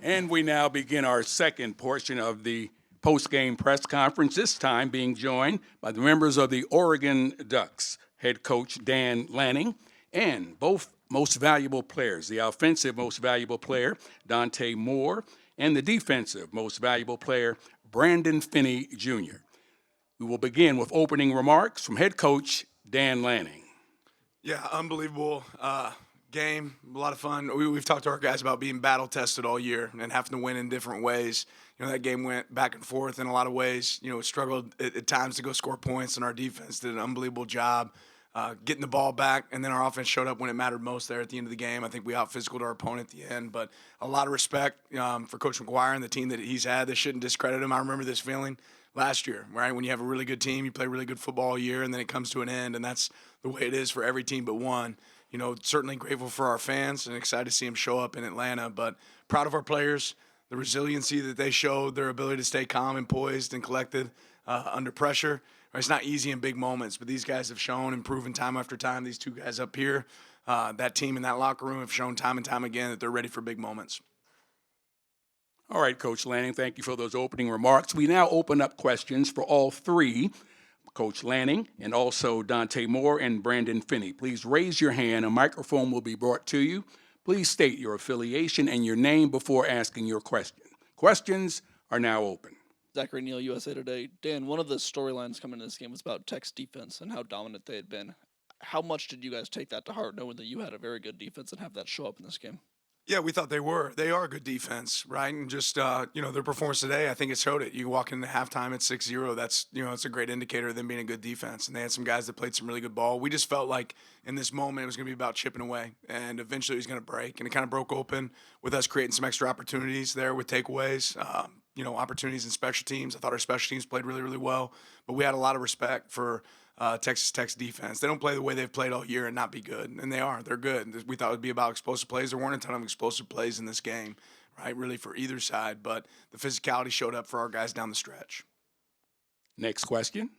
And we now begin our second portion of the post-game press conference, this time being joined by the members of the Oregon Ducks, head coach Dan Lanning, and both most valuable players, the offensive most valuable player, Dante Moore, and the defensive most valuable player, Brandon Finney Jr. We will begin with opening remarks from head coach Dan Lanning. Yeah, unbelievable game, a lot of fun. We've talked to our guys about being battle-tested all year and having to win in different ways. You know, that game went back and forth in a lot of ways. You know, struggled at times to go score points, and our defense did an unbelievable job getting the ball back, and then our offense showed up when it mattered most there at the end of the game. I think we out-physicaled our opponent at the end, but a lot of respect for Coach McGuire and the team that he's had. They shouldn't discredit him. I remember this feeling last year, right? When you have a really good team, you play really good football all year, and then it comes to an end, and that's the way it is for every team but one. You know, certainly grateful for our fans and excited to see them show up in Atlanta, but proud of our players, the resiliency that they showed, their ability to stay calm and poised and collected under pressure. It's not easy in big moments, but these guys have shown and proven time after time, these two guys up here, that team in that locker room have shown time and time again that they're ready for big moments. All right, Coach Lanning, thank you for those opening remarks. We now open up questions for all three, Coach Lanning and also Dante Moore and Brandon Finney. Please raise your hand. A microphone will be brought to you. Please state your affiliation and your name before asking your question. Questions are now open. Zachary Neal, USA Today. Dan, one of the storylines coming into this game was about Tech's defense and how dominant they had been. How much did you guys take that to heart, knowing that you had a very good defense and have that show up in this game? Yeah, we thought they were. They are a good defense, right? And just, their performance today, I think it showed it. You walk into halftime at 6-0, that's, it's a great indicator of them being a good defense. And they had some guys that played some really good ball. We just felt like in this moment it was going to be about chipping away. And eventually it was going to break. And it kind of broke open with us creating some extra opportunities there with takeaways, opportunities in special teams. I thought our special teams played really, really well. But we had a lot of respect for Texas Tech's defense. They don't play the way they've played all year and not be good, and they are. They're good. We thought it would be about explosive plays. There weren't a ton of explosive plays in this game, right, really for either side, but the physicality showed up for our guys down the stretch. Next question.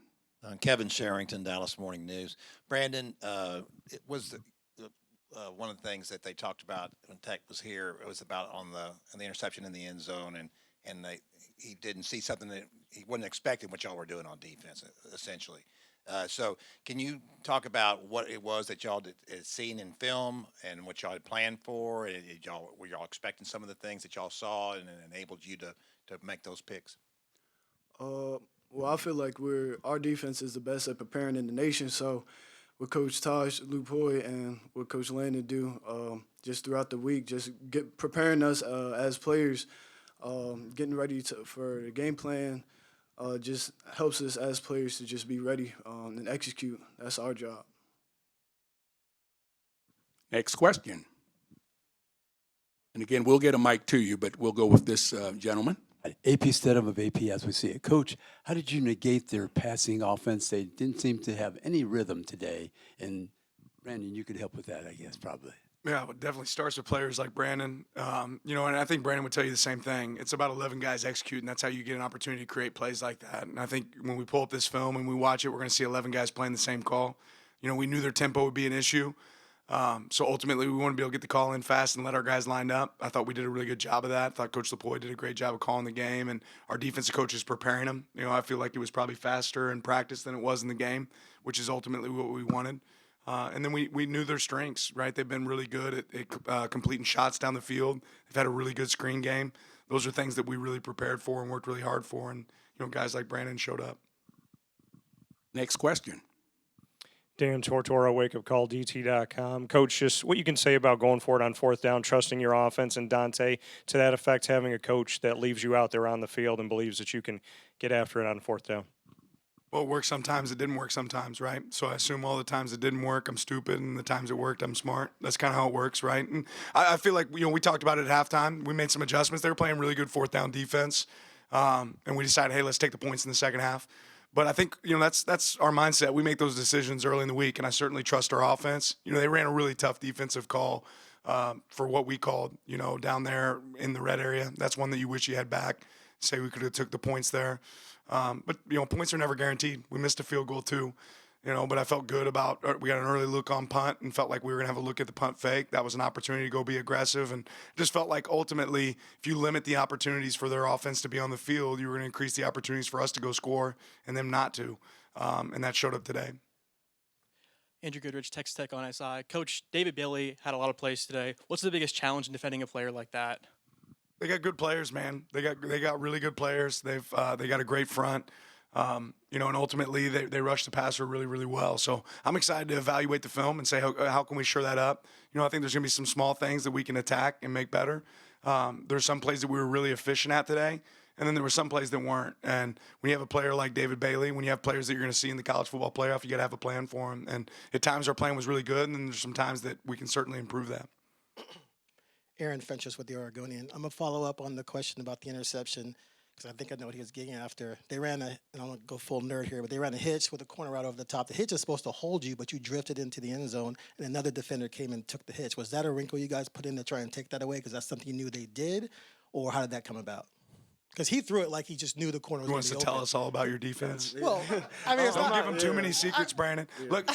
Kevin Sherrington, Dallas Morning News. Brandon, it was one of the things that they talked about when Tech was here. It was about on the interception in the end zone, and he didn't see something that he wasn't expecting what y'all were doing on defense, essentially. So can you talk about what it was that y'all had seen in film and what y'all had planned for? Were y'all expecting some of the things that y'all saw and enabled you to make those picks? Well, I feel like our defense is the best at preparing in the nation. So what Coach Taj, Luke Hoy, and what Coach Landon do just throughout the week, just preparing us as players, getting ready for the game plan, just helps us as players to just be ready and execute. That's our job. Next question. And again, we'll get a mic to you, but we'll go with this gentleman. AP Stedham of AP as we see it. Coach, how did you negate their passing offense? They didn't seem to have any rhythm today. And Brandon, you could help with that, I guess, probably. Yeah, it definitely starts with players like Brandon. And I think Brandon would tell you the same thing. It's about 11 guys executing. That's how you get an opportunity to create plays like that. And I think when we pull up this film and we watch it, we're going to see 11 guys playing the same call. We knew their tempo would be an issue. So ultimately, we want to be able to get the call in fast and let our guys line up. I thought we did a really good job of that. I thought Coach Lapoy did a great job of calling the game, and our defensive coaches preparing them. I feel like it was probably faster in practice than it was in the game, which is ultimately what we wanted. And then we knew their strengths, right? They've been really good at completing shots down the field. They've had a really good screen game. Those are things that we really prepared for and worked really hard for. And, guys like Brandon showed up. Next question. Dan Tortora, wakeupcalldt.com. Coach, just what you can say about going for it on fourth down, trusting your offense, and Dante, to that effect, having a coach that leaves you out there on the field and believes that you can get after it on fourth down. Well, it works sometimes, it didn't work sometimes, right? So I assume all the times it didn't work, I'm stupid, and the times it worked, I'm smart. That's kind of how it works, right? And I feel like, we talked about it at halftime. We made some adjustments. They were playing really good fourth down defense, and we decided, hey, let's take the points in the second half. But I think, that's our mindset. We make those decisions early in the week, and I certainly trust our offense. They ran a really tough defensive call for what we called, down there in the red area. That's one that you wish you had back. Say we could have took the points there. But points are never guaranteed. We missed a field goal too. But I felt good about we got an early look on punt and felt like we were going to have a look at the punt fake. That was an opportunity to go be aggressive, and just felt like ultimately if you limit the opportunities for their offense to be on the field, you were going to increase the opportunities for us to go score and them not to. And that showed up today. Andrew Goodrich, Texas Tech on SI. Coach, David Bailey had a lot of plays today. What's the biggest challenge in defending a player like that? They got good players, man. They got really good players. They got a great front. And ultimately they rush the passer really, really well. So I'm excited to evaluate the film and say, how can we shore that up? I think there's going to be some small things that we can attack and make better. There's some plays that we were really efficient at today, and then there were some plays that weren't. And when you have a player like David Bailey, when you have players that you're going to see in the college football playoff, you got to have a plan for them. And at times our plan was really good, and then there's some times that we can certainly improve that. Aaron Fentress with the Oregonian. I'm going to follow up on the question about the interception because I think I know what he was getting after. They ran and I'm going to go full nerd here, but they ran a hitch with a corner right over the top. The hitch is supposed to hold you, but you drifted into the end zone, and another defender came and took the hitch. Was that a wrinkle you guys put in to try and take that away because that's something you knew they did, or how did that come about? Because he threw it like he just knew the corner was going to be open. You want us to tell us all about your defense? Well, I mean, it's Don't not, give him too many secrets, Brandon. Look,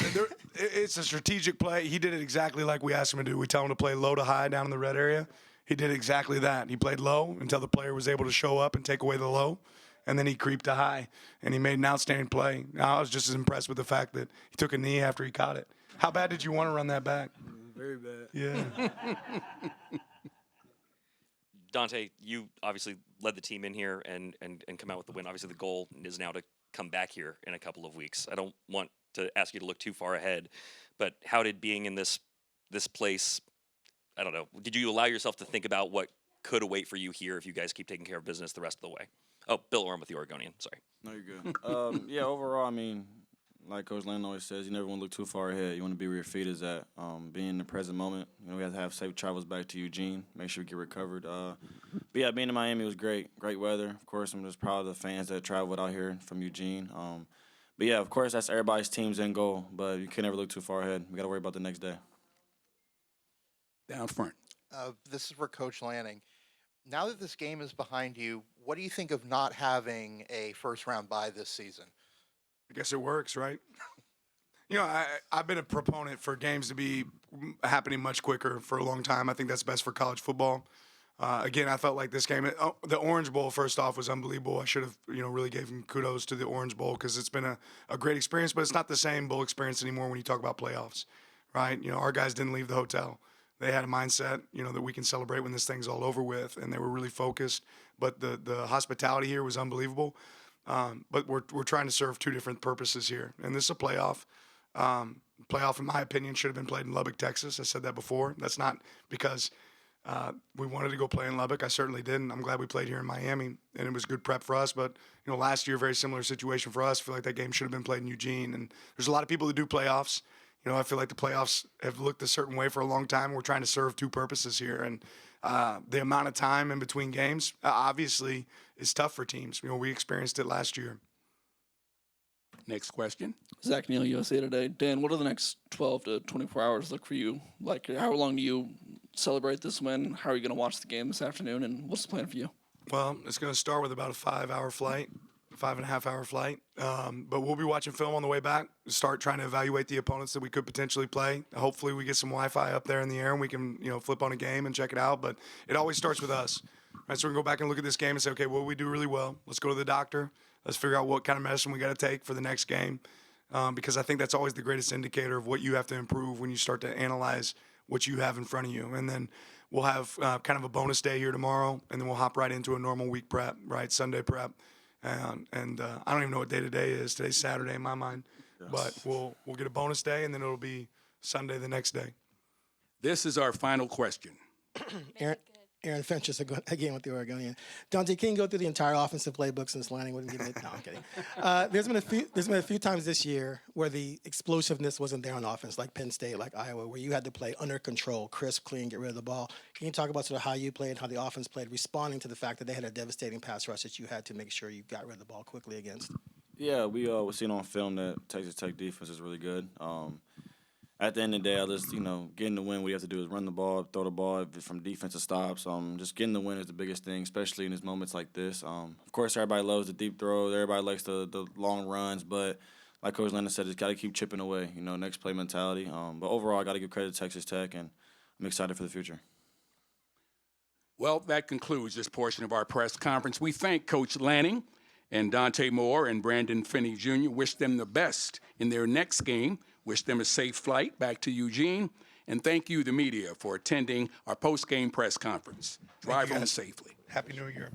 it's a strategic play. He did it exactly like we asked him to do. We tell him to play low to high down in the red area. He did exactly that. He played low until the player was able to show up and take away the low, and then he creeped to high, and he made an outstanding play. Now, I was just as impressed with the fact that he took a knee after he caught it. How bad did you want to run that back? Very bad. Yeah. Dante, you obviously led the team in here and come out with the win. Obviously, the goal is now to come back here in a couple of weeks. I don't want to ask you to look too far ahead, but how did being in this place, I don't know, did you allow yourself to think about what could await for you here if you guys keep taking care of business the rest of the way? Oh, Bill Orm with the Oregonian, sorry. No, you're good. Yeah, overall, I mean, like Coach Lanning always says, you never want to look too far ahead. You want to be where your feet is at. Being in the present moment, we have to have safe travels back to Eugene, make sure we get recovered. But yeah, being in Miami was great weather. Of course, I'm just proud of the fans that traveled out here from Eugene. But yeah, of course, that's everybody's team's end goal, but you can never look too far ahead. We got to worry about the next day. Down front. This is for Coach Lanning. Now that this game is behind you, what do you think of not having a first-round bye this season? I guess it works, right? I've been a proponent for games to be happening much quicker for a long time. I think that's best for college football. Again, I felt like this game, the Orange Bowl, first off, was unbelievable. I should have, really gave him kudos to the Orange Bowl because it's been a great experience, but it's not the same bowl experience anymore when you talk about playoffs, right? Our guys didn't leave the hotel. They had a mindset, that we can celebrate when this thing's all over with, and they were really focused. But the hospitality here was unbelievable. But we're trying to serve two different purposes here, and this is a playoff. Playoff, in my opinion, should have been played in Lubbock, Texas. I said that before. That's not because we wanted to go play in Lubbock. I certainly didn't. I'm glad we played here in Miami, and it was good prep for us. But last year, very similar situation for us. I feel like that game should have been played in Eugene. And there's a lot of people that do playoffs. I feel like the playoffs have looked a certain way for a long time. We're trying to serve two purposes here, and the amount of time in between games obviously is tough for teams. We experienced it last year. Next question. Zach Neal, USA Today. Dan, what are the next 12 to 24 hours look for you? Like, how long do you celebrate this win? How are you going to watch the game this afternoon? And what's the plan for you? Well, it's going to start with about a 5-hour flight, 5.5-hour flight. But we'll be watching film on the way back, start trying to evaluate the opponents that we could potentially play. Hopefully we get some Wi-Fi up there in the air and we can, flip on a game and check it out. But it always starts with us. Right, so we can go back and look at this game and say, okay, what do we do really well? Let's go to the doctor. Let's figure out what kind of medicine we got to take for the next game. Because I think that's always the greatest indicator of what you have to improve when you start to analyze what you have in front of you. And then we'll have kind of a bonus day here tomorrow, and then we'll hop right into a normal week prep, right, Sunday prep. And I don't even know what day today is. Today's Saturday in my mind. Yes. But we'll get a bonus day, and then it'll be Sunday the next day. This is our final question. Aaron Fentress again with the Oregonian. Dante, can you go through the entire offensive playbook since Lanning wouldn't give it? No, I'm kidding. There's been a few times this year where the explosiveness wasn't there on offense, like Penn State, like Iowa, where you had to play under control, crisp, clean, get rid of the ball. Can you talk about sort of how you played, how the offense played, responding to the fact that they had a devastating pass rush that you had to make sure you got rid of the ball quickly against? Yeah, we've seen on film that Texas Tech defense is really good. At the end of the day, getting the win, what you have to do is run the ball, throw the ball from defensive stops. Just getting the win is the biggest thing, especially in these moments like this. Of course, everybody loves the deep throws. Everybody likes the long runs. But like Coach Lanning said, just got to keep chipping away. Next play mentality. But overall, I got to give credit to Texas Tech, and I'm excited for the future. Well, that concludes this portion of our press conference. We thank Coach Lanning and Dante Moore and Brandon Finney Jr. Wish them the best in their next game. Wish them a safe flight back to Eugene. And thank you, the media, for attending our post-game press conference. Drive home safely. Happy New Year.